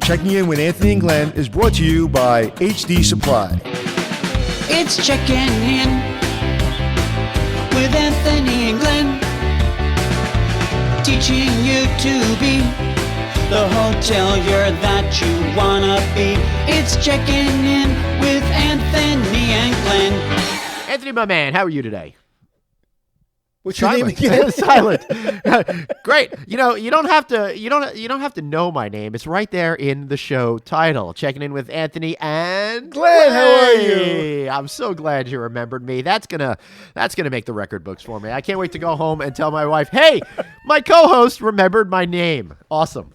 Checking In with Anthony and Glenn is brought to you by HD Supply. It's Checking In with Anthony and Glenn, teaching you to be the hotelier that you wanna be. It's Checking In with Anthony and Glenn. Anthony, my man, how are you today? What's your name again? Silent. Great. You don't have to know my name. It's right there in the show title. Checking In with Anthony and Glenn, how are you? I'm so glad you remembered me. That's gonna make the record books for me. I can't wait to go home and tell my wife, hey, my co-host remembered my name. Awesome.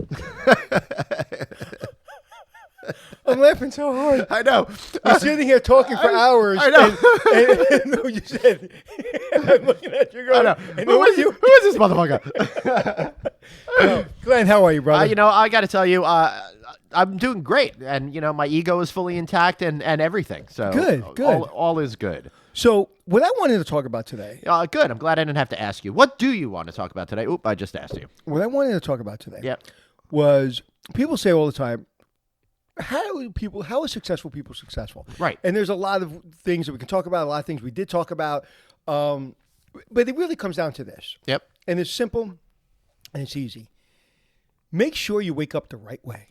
I'm laughing so hard. I know. We're sitting here talking for hours. I know. And you said, I'm looking at you going, I know. And Who is this motherfucker? Glenn, how are you, brother? I got to tell you, I'm doing great, and my ego is fully intact and everything. So Good. all is good. So what I wanted to talk about today. Good. I'm glad I didn't have to ask you. What do you want to talk about today? Oop, I just asked you. What I wanted to talk about today. Yep. Was people say all the time, how are successful people successful? Right. And there's a lot of things that we can talk about, a lot of things we did talk about, but it really comes down to this. Yep. And it's simple and it's easy. Make sure you wake up the right way.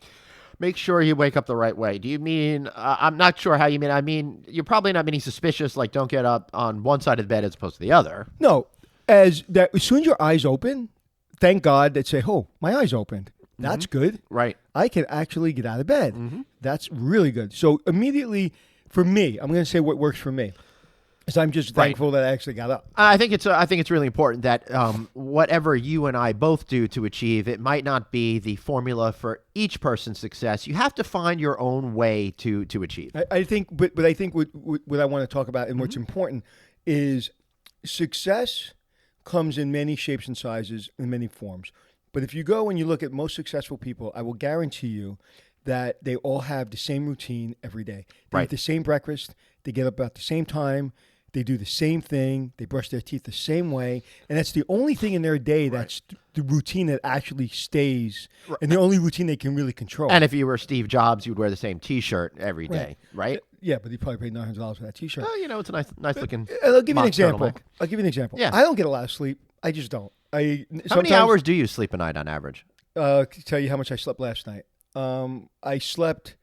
Make sure you wake up the right way. Do you mean, I'm not sure how you mean. I mean, you're probably not meaning suspicious, like don't get up on one side of the bed as opposed to the other. No, as soon as your eyes open, thank God that say, oh, my eyes opened. That's good. Right. I can actually get out of bed. That's really good. So immediately, for me, I'm going to say what works for me. Is I'm just thankful that I actually got up. I think it's really important that whatever you and I both do to achieve, it might not be the formula for each person's success. You have to find your own way to achieve. I think, but I think what I want to talk about and what's important is success comes in many shapes and sizes, in many forms. But if you go and you look at most successful people, I will guarantee you that they all have the same routine every day. They eat the same breakfast. They get up at the same time. They do the same thing. They brush their teeth the same way. And that's the only thing in their day that's the routine that actually stays and the only routine they can really control. And if you were Steve Jobs, you'd wear the same T-shirt every day, right? Yeah, but he probably paid $900 for that T-shirt. Well, it's a nice looking. I'll give you an example. turtleneck. Yeah. I don't get a lot of sleep. I just don't. How many hours do you sleep a night on average? Tell you how much I slept last night. I slept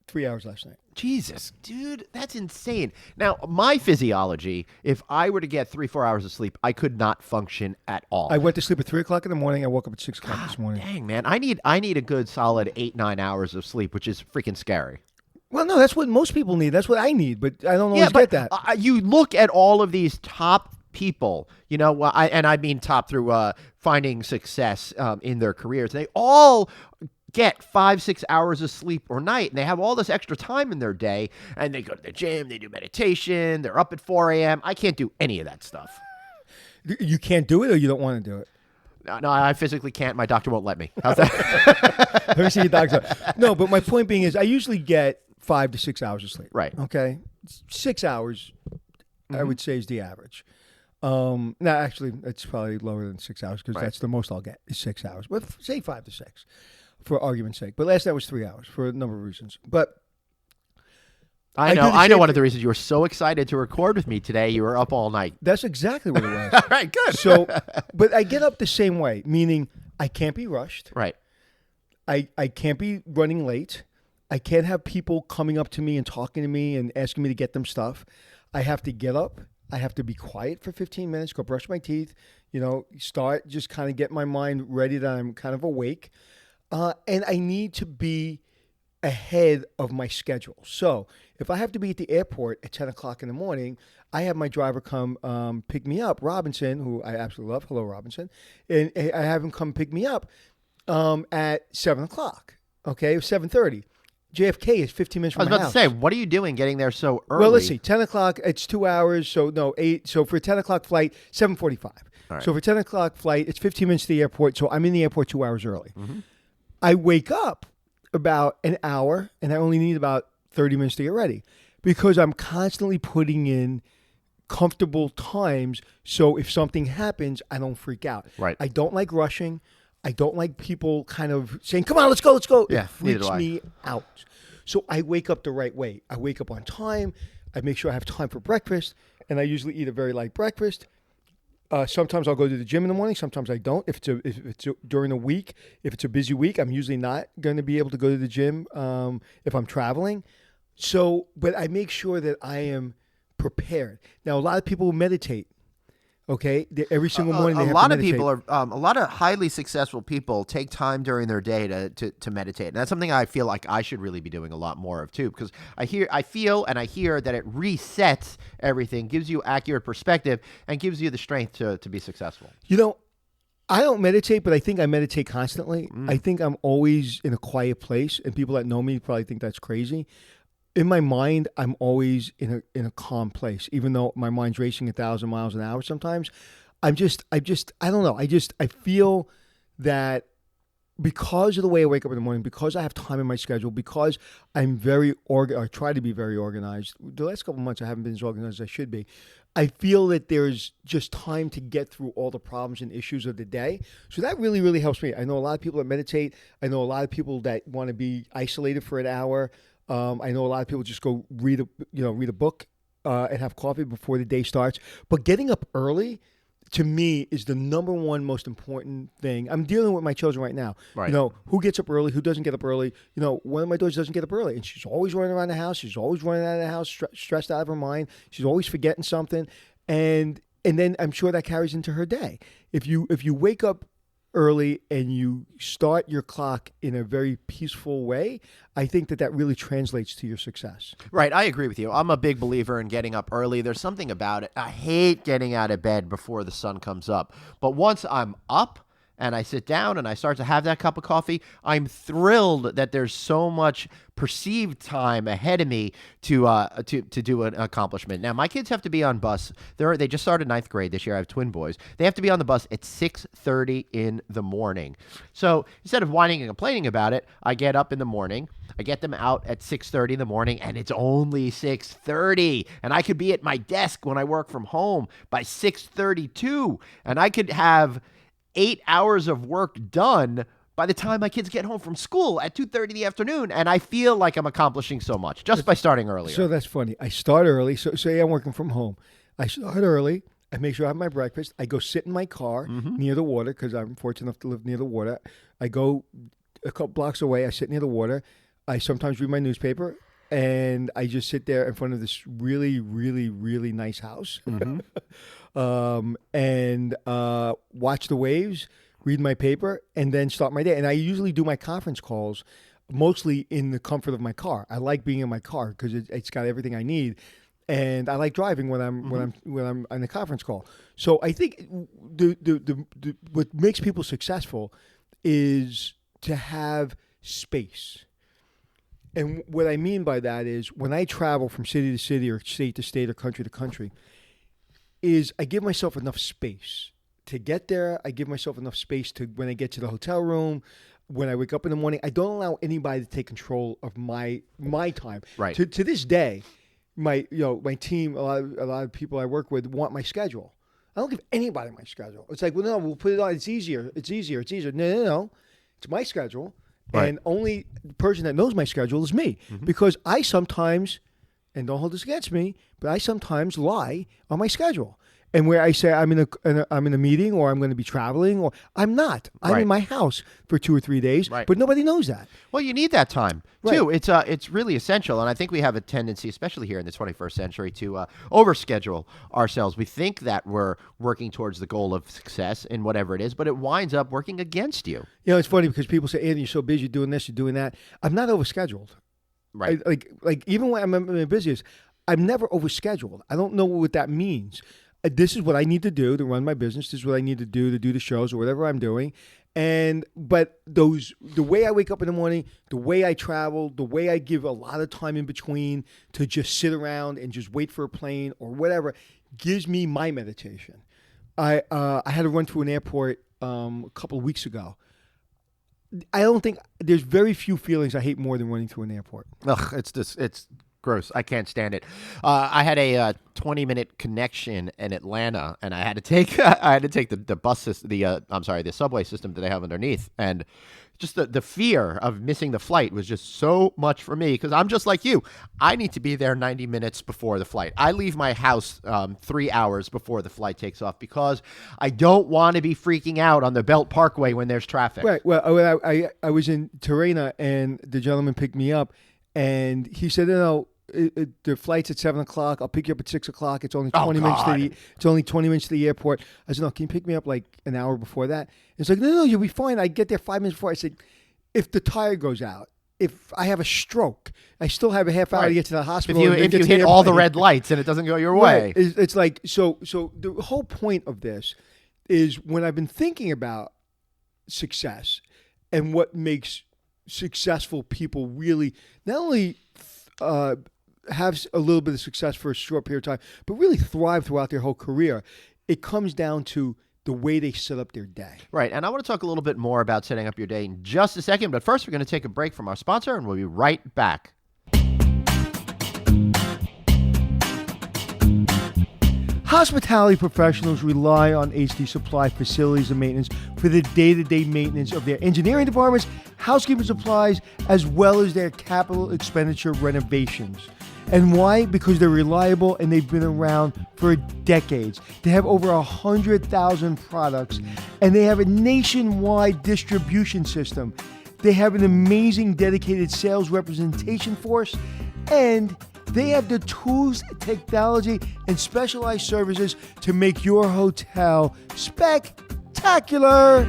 3 hours last night. Jesus, dude, that's insane. Now, my physiology, if I were to get 3-4 hours of sleep, I could not function at all. I went to sleep at 3 o'clock in the morning. I woke up at 6 o'clock this morning. Dang, man, I need a good solid 8-9 hours of sleep, which is freaking scary. Well, no, that's what most people need. That's what I need, but I don't always get that. You look at all of these top people, I mean top through finding success in their careers. They all get 5-6 hours of sleep or night, and they have all this extra time in their day, and they go to the gym, they do meditation, they're up at 4 a.m. I can't do any of that stuff. You can't do it, or you don't want to do it? No, I physically can't. My doctor won't let me. How's that? Let me see your doctor. No, but my point being is I usually get 5 to 6 hours of sleep. Right. Okay? 6 hours, I would say, is the average. No, actually, it's probably lower than 6 hours because that's the most I'll get is 6 hours. But say 5 to 6 for argument's sake. But last night was 3 hours for a number of reasons. But I know one of the reasons you were so excited to record with me today. You were up all night. That's exactly what it was. All right, good. So, but I get up the same way, meaning I can't be rushed. Right. I can't be running late. I can't have people coming up to me and talking to me and asking me to get them stuff. I have to get up. I have to be quiet for 15 minutes, go brush my teeth, start just kind of get my mind ready that I'm kind of awake. And I need to be ahead of my schedule. So if I have to be at the airport at 10 o'clock in the morning, I have my driver come pick me up, Robinson, who I absolutely love. Hello, Robinson. And I have him come pick me up at 7 o'clock, 7:30. JFK is 15 minutes from my house. I was about to say, what are you doing getting there so early? Well, let's see. 10 o'clock, it's 2 hours. So, no, 8. So, for a 10 o'clock flight, 7:45. Right. So, for a 10 o'clock flight, it's 15 minutes to the airport. So, I'm in the airport 2 hours early. Mm-hmm. I wake up about an hour, and I only need about 30 minutes to get ready because I'm constantly putting in comfortable times. So, if something happens, I don't freak out. Right. I don't like rushing. I don't like people kind of saying, "Come on, let's go, let's go." Yeah, It neither freaks do I. me out. So I wake up the right way. I wake up on time. I make sure I have time for breakfast, and I usually eat a very light breakfast. Sometimes I'll go to the gym in the morning. Sometimes I don't. If it's during the week, if it's a busy week, I'm usually not going to be able to go to the gym if I'm traveling. So, but I make sure that I am prepared. Now, a lot of people meditate. Okay, every single morning they A have lot to of meditate. people are a lot of highly successful people take time during their day to meditate, and that's something I feel like I should really be doing a lot more of too, because I feel and I hear that it resets everything, gives you accurate perspective, and gives you the strength to be successful. You know, I don't meditate, but I think I meditate constantly. I think I'm always in a quiet place, and people that know me probably think that's crazy. In my mind, I'm always in a calm place, even though my mind's racing 1,000 miles an hour. Sometimes, I don't know. I feel that because of the way I wake up in the morning, because I have time in my schedule, because I'm I try to be very organized. The last couple of months, I haven't been as organized as I should be. I feel that there's just time to get through all the problems and issues of the day. So that really, really helps me. I know a lot of people that meditate. I know a lot of people that want to be isolated for an hour. I know a lot of people just go read a book and have coffee before the day starts. But getting up early, to me, is the number one most important thing. I'm dealing with my children right now. Right. You know, who gets up early, who doesn't get up early. You know, one of my daughters doesn't get up early, and she's always running around the house. She's always running out of the house, stressed out of her mind. She's always forgetting something, and then I'm sure that carries into her day. If you wake up early and you start your clock in a very peaceful way, I think that really translates to your success. Right, I agree with you. I'm a big believer in getting up early. There's something about it. I hate getting out of bed before the sun comes up. But once I'm up and I sit down and I start to have that cup of coffee, I'm thrilled that there's so much perceived time ahead of me to do an accomplishment. Now, my kids have to be on bus. They just started 9th grade this year. I have twin boys. They have to be on the bus at 6:30 in the morning. So instead of whining and complaining about it, I get up in the morning. I get them out at 6:30 in the morning, and it's only 6:30. And I could be at my desk when I work from home by 6:32. And I could have 8 hours of work done by the time my kids get home from school at 2:30 in the afternoon, and I feel like I'm accomplishing so much just by starting earlier. So that's funny. I start early. So say I'm working from home. I start early. I make sure I have my breakfast. I go sit in my car near the water because I'm fortunate enough to live near the water. I go a couple blocks away. I sit near the water. I sometimes read my newspaper, and I just sit there in front of this really, really, really nice house and watch the waves, read my paper, and then start my day. And I usually do my conference calls mostly in the comfort of my car. I like being in my car because it's got everything I need, and I like driving when I'm on the conference call. So I think what makes people successful is to have space. And what I mean by that is when I travel from city to city or state to state or country to country, is I give myself enough space to get there. I give myself enough space to when I get to the hotel room, when I wake up in the morning. I don't allow anybody to take control of my time. Right. To this day, my team, a lot of people I work with want my schedule. I don't give anybody my schedule. It's like, well, no, we'll put it on. It's easier. No. It's my schedule. Right. And only the person that knows my schedule is me, because I sometimes, and don't hold this against me, but I sometimes lie on my schedule. And where I say I'm in a meeting or I'm going to be traveling, or I'm not. I'm in my house for 2 or 3 days, but nobody knows that. Well, you need that time too. It's really essential, and I think we have a tendency, especially here in the 21st century, to overschedule ourselves. We think that we're working towards the goal of success in whatever it is, but it winds up working against you. You know, it's funny because people say, "Andy, you're so busy, you're doing this, you're doing that." I'm not overscheduled. Right. Like even when I'm in the busiest, I'm never overscheduled. I don't know what that means. This is what I need to do to run my business. This is what I need to do the shows or whatever I'm doing. But the way I wake up in the morning, the way I travel, the way I give a lot of time in between to just sit around and just wait for a plane or whatever, gives me my meditation. I had to run through an airport a couple of weeks ago. I don't think there's very few feelings I hate more than running through an airport. Ugh, it's Gross. I can't stand it. I had a 20-minute connection in Atlanta, and I had to take the bus system, the subway system that they have underneath, and just the fear of missing the flight was just so much for me because I'm just like you. I need to be there 90 minutes before the flight. I leave my house 3 hours before the flight takes off because I don't want to be freaking out on the Belt Parkway when there's traffic. Right. Well, I was in Tirrena, and the gentleman picked me up, and he said, no, the flight's at 7:00. I'll pick you up at 6:00. It's only 20 minutes it's only 20 minutes to the airport. I said, no, can you pick me up like an hour before that? It's like, no, you'll be fine. I get there 5 minutes before. I said, if the tire goes out, if I have a stroke, I still have a half hour to get to the hospital. If you hit all the red lights and it doesn't go your way. It's like, so the whole point of this is when I've been thinking about success and what makes successful people really not only have a little bit of success for a short period of time, but really thrive throughout their whole career, it comes down to the way they set up their day. Right, and I want to talk a little bit more about setting up your day in just a second, but first we're going to take a break from our sponsor, and we'll be right back. Hospitality professionals rely on HD Supply facilities and maintenance for the day-to-day maintenance of their engineering departments, housekeeping supplies, as well as their capital expenditure renovations. And why? Because they're reliable and they've been around for decades. They have over 100,000 products, and they have a nationwide distribution system. They have an amazing dedicated sales representation force, and they have the tools, technology, and specialized services to make your hotel spectacular.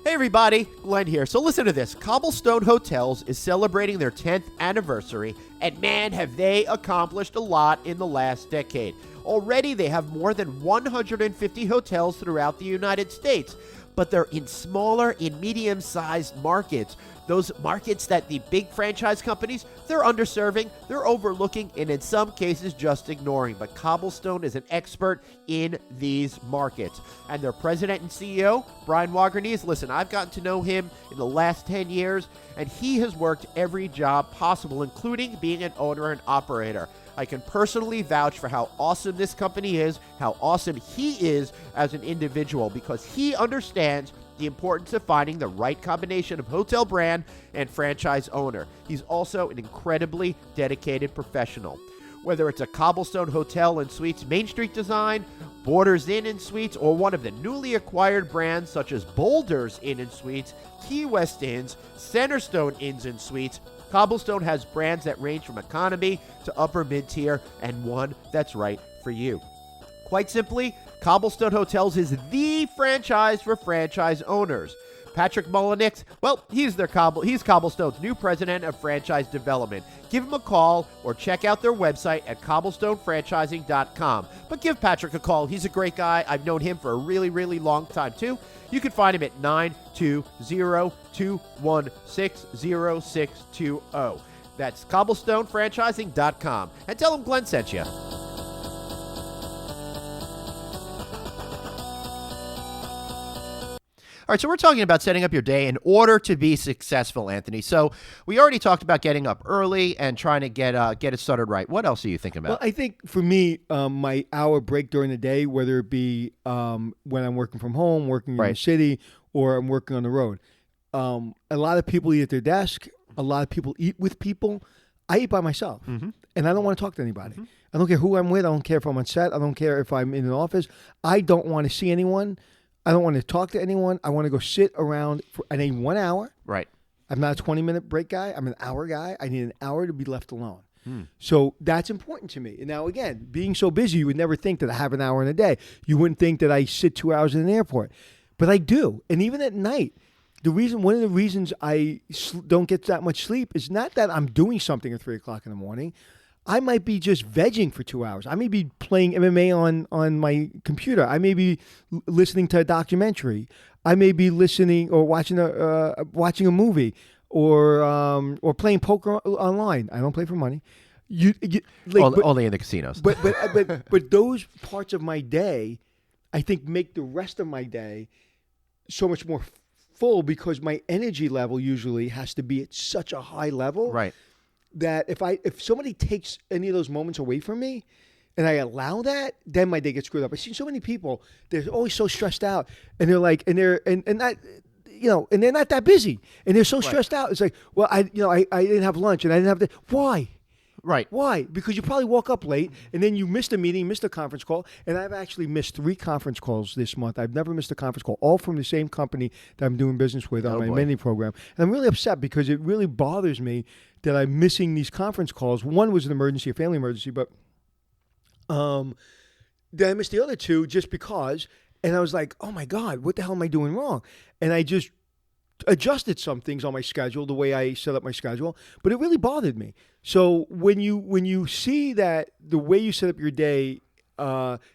Hey everybody, Glenn here. So listen to this. Cobblestone Hotels is celebrating their 10th anniversary, and man, have they accomplished a lot in the last decade. Already they have more than 150 hotels throughout the United States, but they're in smaller and medium-sized markets. Those markets that the big franchise companies, they're underserving, they're overlooking, and in some cases just ignoring. But Cobblestone is an expert in these markets. And their president and CEO, Brian Wagernes, listen, I've gotten to know him in the last 10 years, and he has worked every job possible, including being an owner and operator. I can personally vouch for how awesome this company is, how awesome he is as an individual, because he understands the importance of finding the right combination of hotel brand and franchise owner. He's also an incredibly dedicated professional. Whether it's a Cobblestone Hotel and Suites Main Street design, Borders Inn and Suites, or one of the newly acquired brands such as Boulders Inn and Suites, Key West Inns, Centerstone Inns and Suites, Cobblestone has brands that range from economy to upper mid-tier, and one that's right for you. Quite simply, Cobblestone Hotels is the franchise for franchise owners. Patrick Mullenix, well, he's Cobblestone's new president of franchise development. Give him a call or check out their website at cobblestonefranchising.com. But give Patrick a call. He's a great guy. I've known him for a really, really long time, too. You can find him at 920-216-0620. That's cobblestonefranchising.com. And tell him Glenn sent you. All right, so we're talking about setting up your day in order to be successful, Anthony. So we already talked about getting up early and trying to get it started right. What else are you thinking about? Well, I think for me, my hour break during the day, whether it be when I'm working from home, working in the city, or I'm working on the road, a lot of people eat at their desk. A lot of people eat with people. I eat by myself, and I don't want to talk to anybody. I don't care who I'm with. I don't care if I'm on set. I don't care if I'm in an office. I don't want to see anyone. I don't want to talk to anyone. I want to go sit around I need 1 hour. Right. I'm not a 20-minute break guy. I'm an hour guy. I need an hour to be left alone. So that's important to me. And now, again, being so busy, you would never think that I have an hour in a day. You wouldn't think that I sit 2 hours in an airport. But I do. And even at night, one of the reasons I don't get that much sleep is not that I'm doing something at 3 o'clock in the morning. I might be just vegging for 2 hours. I may be playing MMA on my computer. I may be listening to a documentary. I may be listening or watching a movie or playing poker online. I don't play for money. Only in the casinos. But those parts of my day, I think, make the rest of my day so much more full because my energy level usually has to be at such a high level. Right. That if somebody takes any of those moments away from me and I allow that, then my day gets screwed up. I've seen so many people, they're always so stressed out and they're like, and that, and they're not that busy and they're so stressed out. It's like, well, I didn't have lunch and I didn't have the, why? Right. Why? Because you probably woke up late and then you missed a meeting, missed a conference call. And I've actually missed 3 conference calls this month. I've never missed a conference call, all from the same company that I'm doing business with on my mini program. And I'm really upset because it really bothers me that I'm missing these conference calls. One was an emergency, a family emergency, but then I missed the other 2 just because. And I was like, oh my God, what the hell am I doing wrong? And I just adjusted some things on my schedule, the way I set up my schedule, but it really bothered me. So when you see that the way you set up your day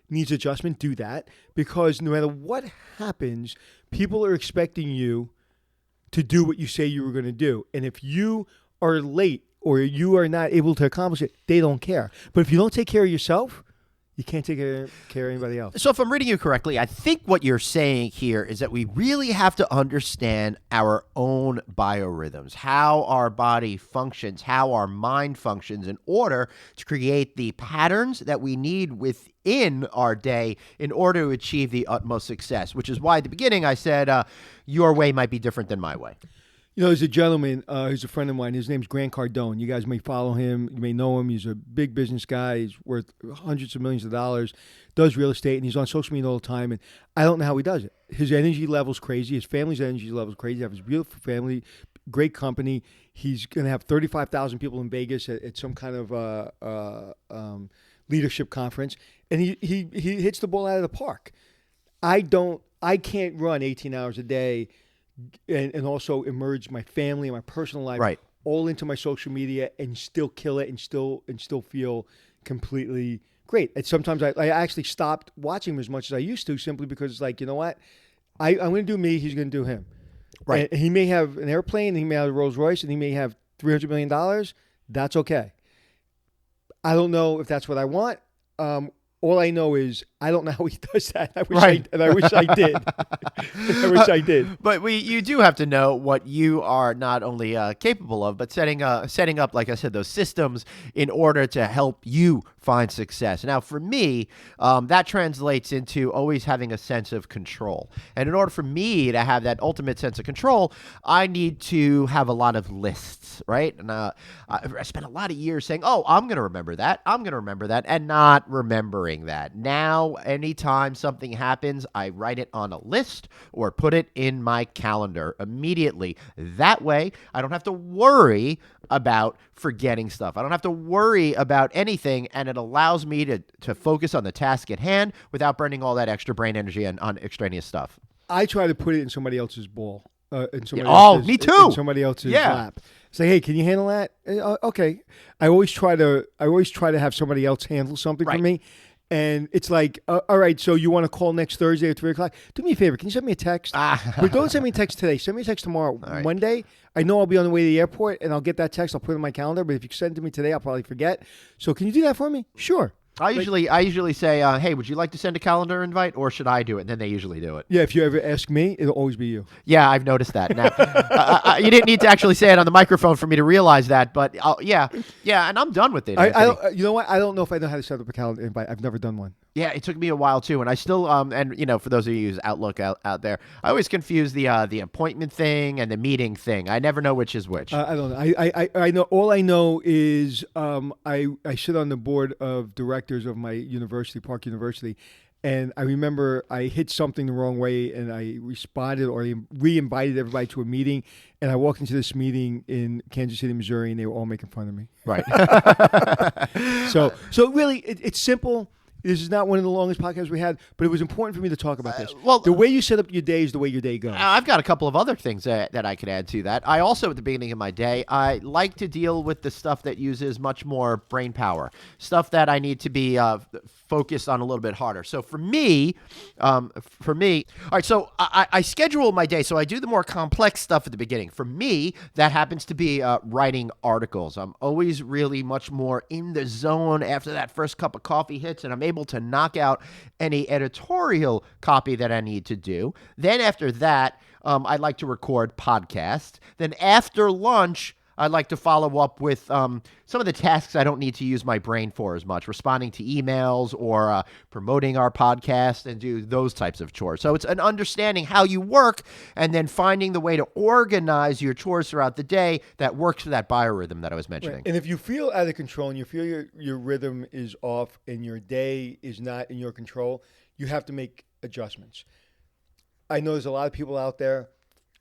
needs adjustment, do that, because no matter what happens, people are expecting you to do what you say you were going to do. And if you are late or you are not able to accomplish it, they don't care. But if you don't take care of yourself, you can't take care of anybody else. So if I'm reading you correctly, I think what you're saying here is that we really have to understand our own biorhythms, how our body functions, how our mind functions in order to create the patterns that we need within our day in order to achieve the utmost success, which is why at the beginning I said your way might be different than my way. There's a gentleman who's a friend of mine. His name's Grant Cardone. You guys may follow him. You may know him. He's a big business guy. He's worth hundreds of millions of dollars, does real estate, and he's on social media all the time. And I don't know how he does it. His energy level's crazy. His family's energy level's crazy. He has a beautiful family, great company. He's going to have 35,000 people in Vegas at some kind of leadership conference. And he hits the ball out of the park. I can't run 18 hours a day and also immerse my family and my personal life all into my social media and still kill it and still feel completely great. And sometimes I actually stopped watching him as much as I used to simply because it's like, you know what? I'm going to do me. He's going to do him. Right. And he may have an airplane. He may have a Rolls Royce and he may have $300 million. That's okay. I don't know if that's what I want. All I know is I don't know how he does that. I wish I did. I wish I did. But you do have to know what you are not only capable of, but setting up, like I said, those systems in order to help you find success. Now, for me, that translates into always having a sense of control. And in order for me to have that ultimate sense of control, I need to have a lot of lists, right? And I spent a lot of years saying, oh, I'm going to remember that. I'm going to remember that, and not remembering that. Now, anytime something happens, I write it on a list or put it in my calendar immediately. That way, I don't have to worry about forgetting stuff. I don't have to worry about anything, and it allows me to focus on the task at hand without burning all that extra brain energy on extraneous stuff. I try to put it in somebody else's ball. Me too. In somebody else's lap. Say, hey, can you handle that? Okay. I always try to have somebody else handle something for me. And it's like, all right, so you want to call next Thursday at 3 o'clock? Do me a favor. Can you send me a text? But don't send me a text today. Send me a text tomorrow. Right. Monday, I know I'll be on the way to the airport, and I'll get that text. I'll put it in my calendar. But if you send it to me today, I'll probably forget. So can you do that for me? Sure. I usually say, hey, would you like to send a calendar invite, or should I do it? And then they usually do it. Yeah, if you ever ask me, it'll always be you. Yeah, I've noticed that. Now, you didn't need to actually say it on the microphone for me to realize that, but yeah, and I'm done with it. You know what? I don't know if I know how to set up a calendar invite. I've never done one. Yeah, it took me a while too, and I still for those of you who use Outlook out there, I always confuse the appointment thing and the meeting thing. I never know which is which. I don't know. I know. All I know is I sit on the board of directors of my university, Park University, and I remember I hit something the wrong way, and I responded or re-invited everybody to a meeting, and I walked into this meeting in Kansas City, Missouri, and they were all making fun of me. Right. So really, it's simple. This is not one of the longest podcasts we had, but it was important for me to talk about this. The way you set up your day is the way your day goes. I've got a couple of other things that I could add to that. I also, at the beginning of my day, I like to deal with the stuff that uses much more brain power, stuff that I need to be focus on a little bit harder. So for me, all right, so I schedule my day. So I do the more complex stuff at the beginning. For me, that happens to be writing articles. I'm always really much more in the zone after that first cup of coffee hits, and I'm able to knock out any editorial copy that I need to do. Then after that, I like to record podcasts. Then after lunch, I like to follow up with some of the tasks I don't need to use my brain for as much, responding to emails or promoting our podcast and do those types of chores. So it's an understanding how you work and then finding the way to organize your chores throughout the day that works for that biorhythm that I was mentioning. Right. And if you feel out of control and you feel your rhythm is off and your day is not in your control, you have to make adjustments. I know there's a lot of people out there.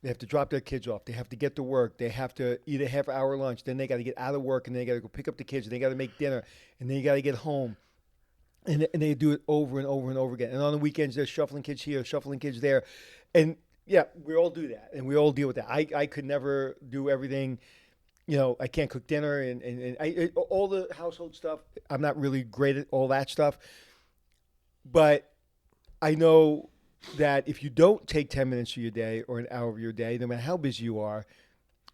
They have to drop their kids off. They have to get to work. They have to eat a half-hour lunch. Then they got to get out of work, and they got to go pick up the kids. And they got to make dinner, and then you got to get home. And they do it over and over and over again. And on the weekends, they're shuffling kids here, shuffling kids there. And, yeah, we all do that, and we all deal with that. I could never do everything. You know, I can't cook dinner and all the household stuff. I'm not really great at all that stuff. But I know that if you don't take 10 minutes of your day or an hour of your day, no matter how busy you are,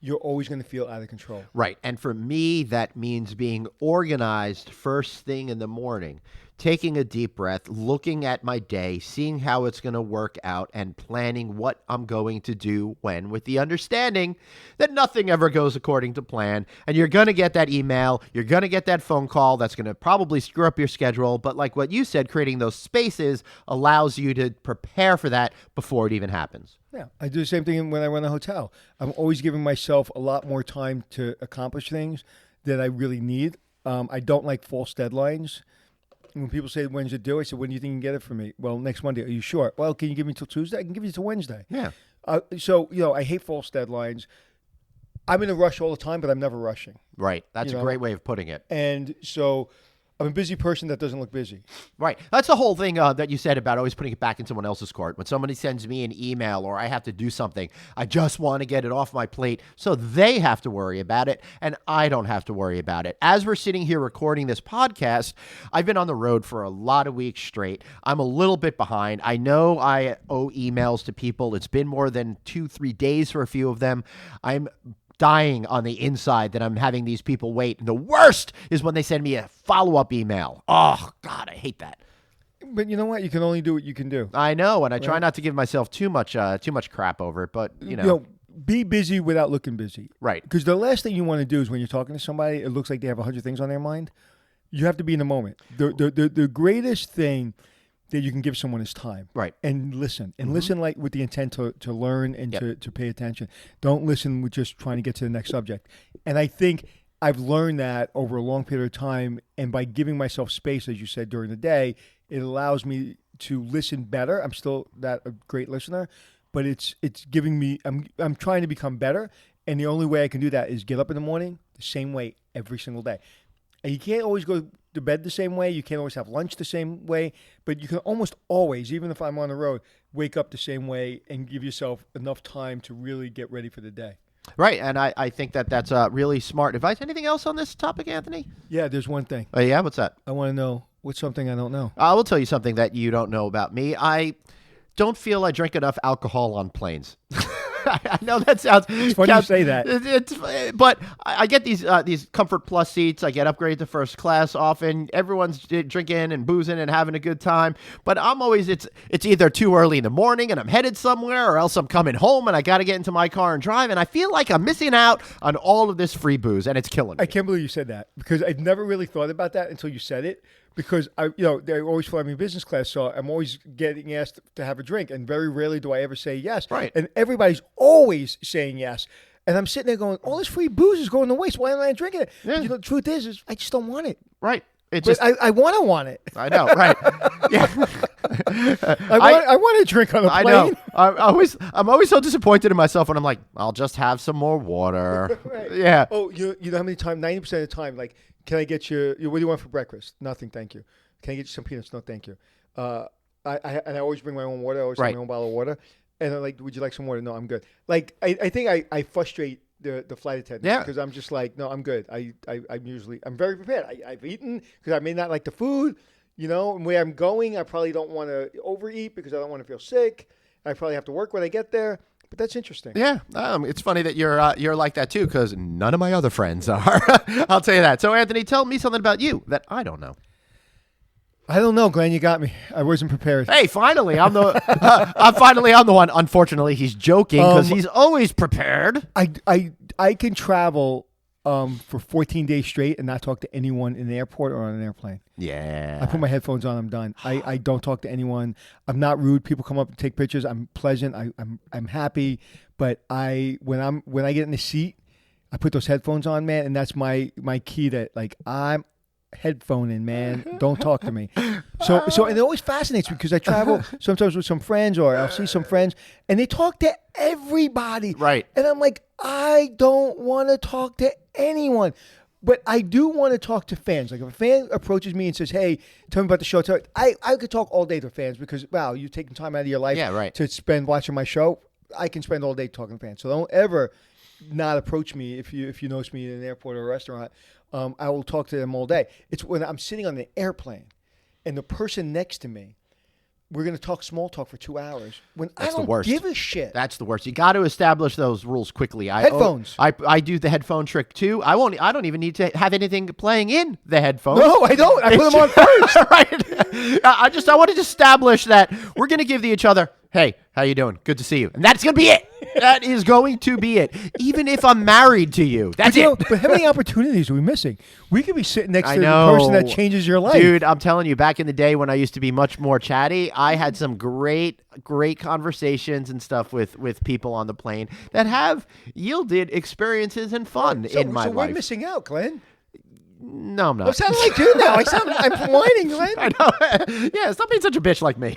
you're always going to feel out of control. Right. And for me, that means being organized first thing in the morning, taking a deep breath, looking at my day, seeing how it's going to work out, and planning what I'm going to do when, with the understanding that nothing ever goes according to plan. And you're going to get that email, you're going to get that phone call that's going to probably screw up your schedule. But like what you said, creating those spaces allows you to prepare for that before it even happens. Yeah, I do the same thing when I run a hotel. I'm always giving myself a lot more time to accomplish things that I really need. I don't like false deadlines. When people say, when's it due? I said, when do you think you can get it for me? Well, next Monday. Are you sure? Well, can you give me till Tuesday? I can give you till Wednesday. Yeah. So, I hate false deadlines. I'm in a rush all the time, but I'm never rushing. Right. That's a great way of putting it. And so I'm a busy person that doesn't look busy. Right. That's the whole thing that you said about always putting it back in someone else's court. When somebody sends me an email or I have to do something, I just want to get it off my plate so they have to worry about it and I don't have to worry about it. As we're sitting here recording this podcast, I've been on the road for a lot of weeks straight. I'm a little bit behind. I know I owe emails to people. It's been more than 2-3 days for a few of them. I'm dying on the inside that I'm having these people wait. And the worst is when they send me a follow-up email. Oh, God, I hate that. But you know what? You can only do what you can do. I know, and I try not to give myself too much crap over it, but, be busy without looking busy. Right. Because the last thing you want to do is when you're talking to somebody, it looks like they have 100 things on their mind. You have to be in the moment. The greatest thing that you can give someone is time. Right. And listen. And listen like with the intent to learn and to pay attention. Don't listen with just trying to get to the next subject. And I think I've learned that over a long period of time. And by giving myself space, as you said, during the day, it allows me to listen better. I'm still a great listener, but it's giving me, I'm trying to become better. And the only way I can do that is get up in the morning the same way every single day. And you can't always go to bed the same way. You can't always have lunch the same way. But you can almost always, even if I'm on the road, wake up the same way and give yourself enough time to really get ready for the day. Right, and I think that's really smart advice. Anything else on this topic, Anthony? Yeah, there's one thing. Oh, yeah? What's that? I want to know what's something I don't know. I will tell you something that you don't know about me. I don't feel I drink enough alcohol on planes. I know that sounds... It's funny you say that. But I get these Comfort Plus seats. I get upgraded to first class often. Everyone's drinking and boozing and having a good time. But I'm always... It's either too early in the morning and I'm headed somewhere, or else I'm coming home and I got to get into my car and drive. And I feel like I'm missing out on all of this free booze, and it's killing me. I can't believe you said that, because I've never really thought about that until you said it. Because they always fly me business class, so I'm always getting asked to have a drink, and very rarely do I ever say yes. Right. And everybody's always saying yes, and I'm sitting there going, "All this free booze is going to waste. Why am I drinking it?" Yeah. The truth is I just don't want it. Right. I want it. I know. Right. Yeah. I want to drink on a plane. I know. I'm always so disappointed in myself when I'm like, I'll just have some more water. Right. Yeah. Oh, you know how many times? 90% of the time, like, can I get you? What do you want for breakfast? Nothing, thank you. Can I get you some peanuts? No, thank you. I always bring my own water. I always have my own bottle of water. And I'm like, would you like some water? No, I'm good. Like, I think I frustrate the flight attendants, because I'm just like, no, I'm good. I'm very prepared. I've eaten because I may not like the food. You know, and where I'm going, I probably don't want to overeat because I don't want to feel sick. I probably have to work when I get there. But that's interesting. Yeah, it's funny that you're like that too, because none of my other friends are. I'll tell you that. So, Anthony, tell me something about you that I don't know. I don't know, Glenn. You got me. I wasn't prepared. Hey, finally, I'm the one. Unfortunately, he's joking because he's always prepared. I can travel for 14 days straight and not talk to anyone in the airport or on an airplane. Yeah. I put my headphones on. I'm done. I don't talk to anyone. I'm not rude. People come up and take pictures. I'm pleasant. I'm happy. But when I get in the seat, I put those headphones on, man, and that's my key that like I'm headphoning, man. Don't talk to me. So and it always fascinates me because I travel sometimes with some friends or I'll see some friends and they talk to everybody. Right. And I'm like, I don't want to talk to anyone. But I do want to talk to fans. Like if a fan approaches me and says, "Hey, tell me about the show," I could talk all day to fans because wow, you've taken time out of your life to spend watching my show. I can spend all day talking to fans. So don't ever not approach me if you notice me in an airport or a restaurant. I will talk to them all day. It's when I'm sitting on an airplane and the person next to me, we're going to talk small talk for 2 hours. When That's I don't the worst. give a shit. That's the worst. You got to establish those rules quickly. Headphones. I do the headphone trick too. I don't even need to have anything playing in the headphones. No, I don't. I put them on first. Right. I wanted to establish that we're going to give each other, "Hey, how you doing? Good to see you." And that's going to be it. That is going to be it. Even if I'm married to you. That's it. But how many opportunities are we missing? We could be sitting next to the person that changes your life. Dude, I'm telling you, back in the day when I used to be much more chatty, I had some great conversations and stuff with people on the plane that have yielded experiences and fun in my life. So we're missing out, Glenn. No, I'm not. I sound like you now. I'm whining, Glenn. I know. Yeah, stop being such a bitch like me.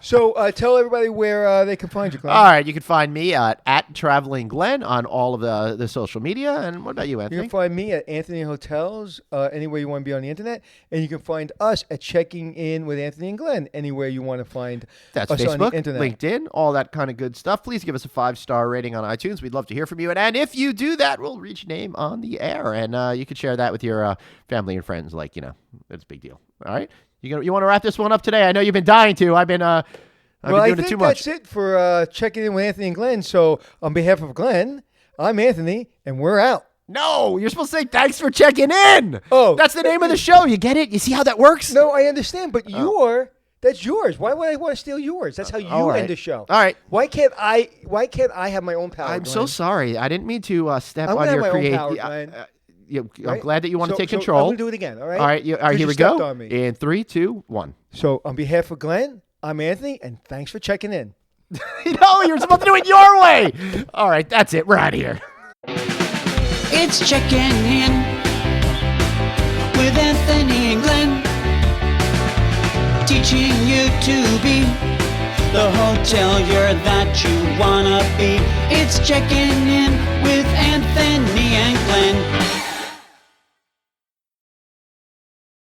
So tell everybody where they can find you, Glenn. All right, you can find me at Traveling Glenn on all of the social media. And what about you, Anthony? You can find me at Anthony Hotels anywhere you want to be on the internet, and you can find us at Checking In with Anthony and Glenn anywhere you want to find That's us Facebook, on the internet. LinkedIn, all that kind of good stuff. Please give us a 5-star rating on iTunes. We'd love to hear from you. And if you do that, we'll reach your name on the air, and you can share that with your family and friends. Like, it's a big deal. All right, you want to wrap this one up today? I know you've been dying to. I've been doing it too much. That's it for Checking In with Anthony and Glenn. So on behalf of Glenn, I'm Anthony, and we're out. No, you're supposed to say thanks for checking in. Oh, that's the name of the show. You get it? You see how that works? No, I understand, but that's yours. Why would I want to steal yours? That's how you end the show. All right. Why can't I have my own power? I'm Glenn? so sorry. I didn't mean to step I'm on your creativity. I'm glad that you want to take control. I'm going to do it again, all right? All right, here we go. In 3, 2, 1. So on behalf of Glenn, I'm Anthony, and thanks for checking in. No, you're supposed to do it your way. All right, that's it. We're out of here. It's Checking In with Anthony and Glenn, teaching you to be the hotelier that you wanna be. It's Checking In with Anthony and Glenn.